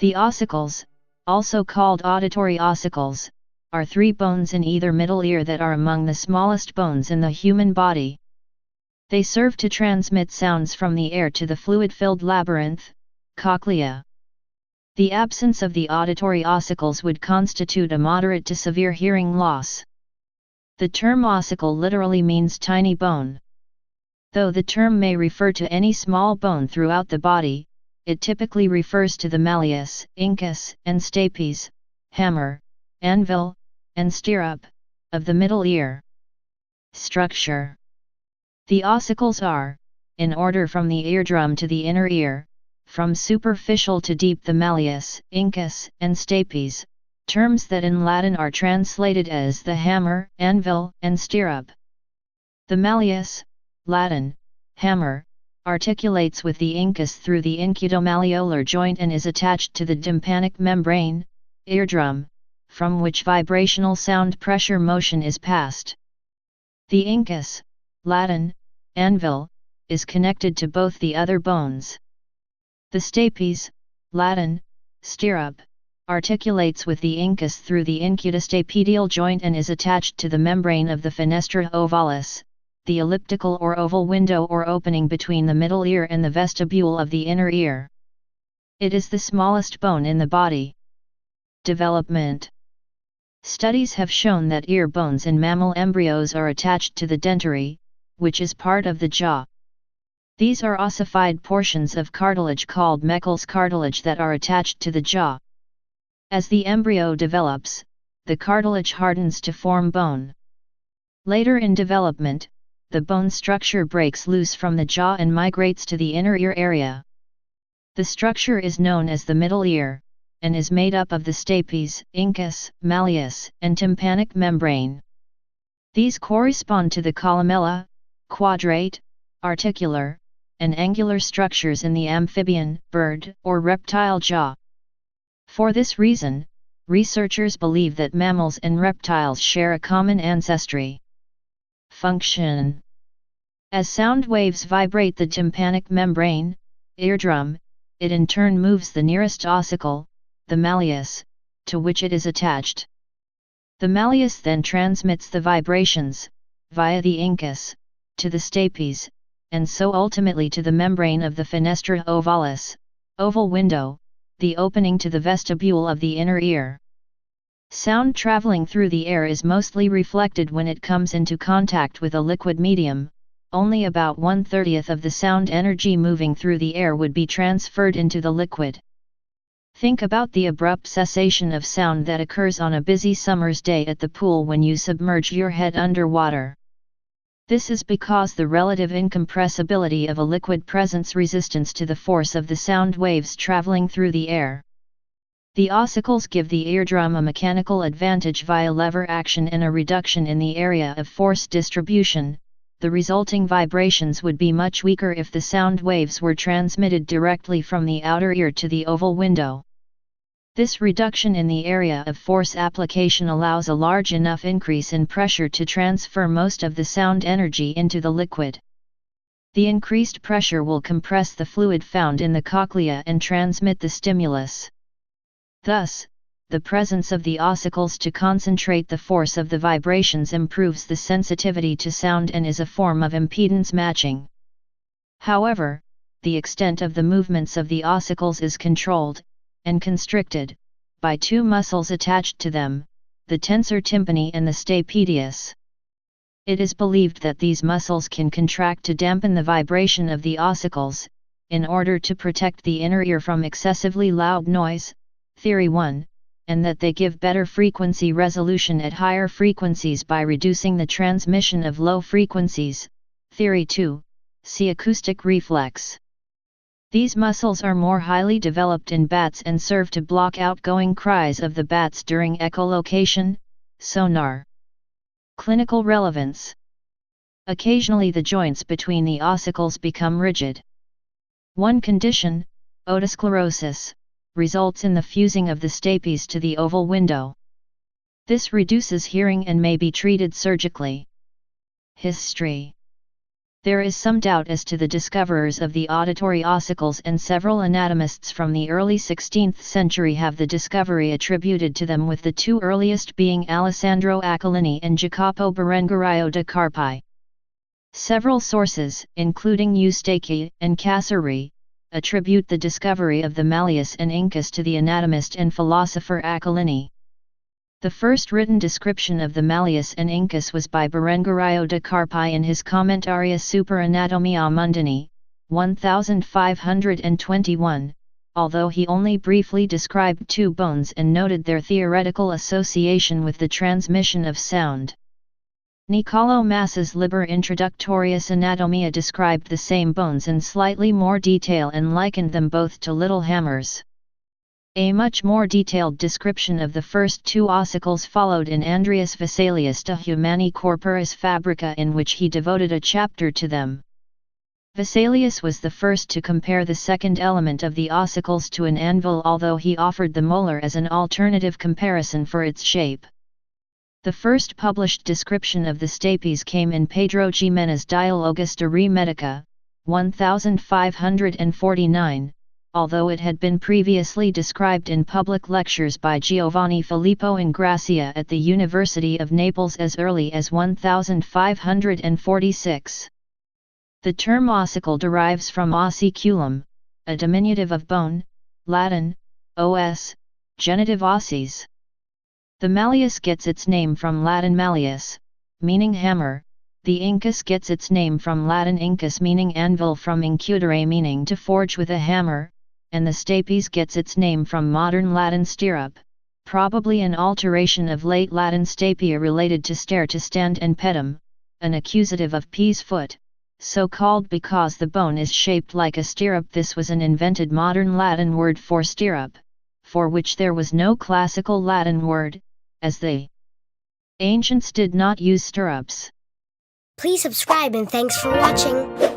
The ossicles, also called auditory ossicles, are 3 bones in either middle ear that are among the smallest bones in the human body. They serve to transmit sounds from the air to the fluid-filled labyrinth, cochlea. The absence of the auditory ossicles would constitute a moderate to severe hearing loss. The term ossicle literally means tiny bone. Though the term may refer to any small bone throughout the body, it typically refers to the malleus, incus, and stapes, hammer, anvil, and stirrup, of the middle ear. Structure. The ossicles are, in order from the eardrum to the inner ear, from superficial to deep the malleus, incus, and stapes, terms that in Latin are translated as the hammer, anvil, and stirrup. The malleus, Latin, hammer, articulates with the incus through the incutomalleolar joint and is attached to the tympanic membrane, eardrum, from which vibrational sound pressure motion is passed. The incus, Latin, anvil, is connected to both the other bones. The stapes, Latin, stirrup, articulates with the incus through the incutostapedial joint and is attached to the membrane of the fenestra ovalis, the elliptical or oval window or opening between the middle ear and the vestibule of the inner ear. It is the smallest bone in the body. Development. Studies have shown that ear bones in mammal embryos are attached to the dentary, which is part of the jaw. These are ossified portions of cartilage called Meckel's cartilage that are attached to the jaw. As the embryo develops, the cartilage hardens to form bone. Later in development, the bone structure breaks loose from the jaw and migrates to the inner ear area. The structure is known as the middle ear, and is made up of the stapes, incus, malleus, and tympanic membrane. These correspond to the columella, quadrate, articular, and angular structures in the amphibian, bird, or reptile jaw. For this reason, researchers believe that mammals and reptiles share a common ancestry. Function. As sound waves vibrate the tympanic membrane, eardrum, it in turn moves the nearest ossicle, the malleus, to which it is attached. The malleus then transmits the vibrations, via the incus, to the stapes, and so ultimately to the membrane of the fenestra ovalis, oval window, the opening to the vestibule of the inner ear. Sound traveling through the air is mostly reflected when it comes into contact with a liquid medium. Only about 1/30 of the sound energy moving through the air would be transferred into the liquid. Think about the abrupt cessation of sound that occurs on a busy summer's day at the pool when you submerge your head underwater. This is because the relative incompressibility of a liquid presents resistance to the force of the sound waves traveling through the air. The ossicles give the eardrum a mechanical advantage via lever action and a reduction in the area of force distribution. The resulting vibrations would be much weaker if the sound waves were transmitted directly from the outer ear to the oval window. This reduction in the area of force application allows a large enough increase in pressure to transfer most of the sound energy into the liquid. The increased pressure will compress the fluid found in the cochlea and transmit the stimulus. Thus, the presence of the ossicles to concentrate the force of the vibrations improves the sensitivity to sound and is a form of impedance matching. However, the extent of the movements of the ossicles is controlled, and constricted, by 2 muscles attached to them, the tensor tympani and the stapedius. It is believed that these muscles can contract to dampen the vibration of the ossicles, in order to protect the inner ear from excessively loud noise, Theory 1, and that they give better frequency resolution at higher frequencies by reducing the transmission of low frequencies, Theory 2, see acoustic reflex. These muscles are more highly developed in bats and serve to block outgoing cries of the bats during echolocation, sonar. Clinical relevance. Occasionally the joints between the ossicles become rigid. One condition, otosclerosis, results in the fusing of the stapes to the oval window. This reduces hearing and may be treated surgically. History. There is some doubt as to the discoverers of the auditory ossicles, and several anatomists from the early 16th century have the discovery attributed to them, with the two earliest being Alessandro Accolini and Jacopo Berengario da Carpi. Several sources, including EYNTK and Casari, attribute the discovery of the malleus and incus to the anatomist and philosopher Accolini. The first written description of the malleus and incus was by Berengario da Carpi in his Commentaria super Anatomia Mundani, 1521, although he only briefly described two bones and noted their theoretical association with the transmission of sound. Niccolò Massa's Liber Introductorius Anatomia described the same bones in slightly more detail and likened them both to little hammers. A much more detailed description of the first two ossicles followed in Andreas Vesalius De Humani Corporis Fabrica, in which he devoted a chapter to them. Vesalius was the first to compare the second element of the ossicles to an anvil, although he offered the molar as an alternative comparison for its shape. The first published description of the stapes came in Pedro Ximénez Dialogus de Re Medica, 1549, although it had been previously described in public lectures by Giovanni Filippo Ingrassia at the University of Naples as early as 1546. The term ossicle derives from ossiculum, a diminutive of bone, Latin, os, genitive ossis. The malleus gets its name from Latin malleus, meaning hammer. The incus gets its name from Latin incus, meaning anvil, from incudere, meaning to forge with a hammer, and the stapes gets its name from modern Latin stirrup, probably an alteration of late Latin stapia related to stare, to stand, and pedum, an accusative of pea's foot, so called because the bone is shaped like a stirrup. This was an invented modern Latin word for stirrup, for which there was no classical Latin word, as the ancients did not use stirrups. Please subscribe and thanks for watching.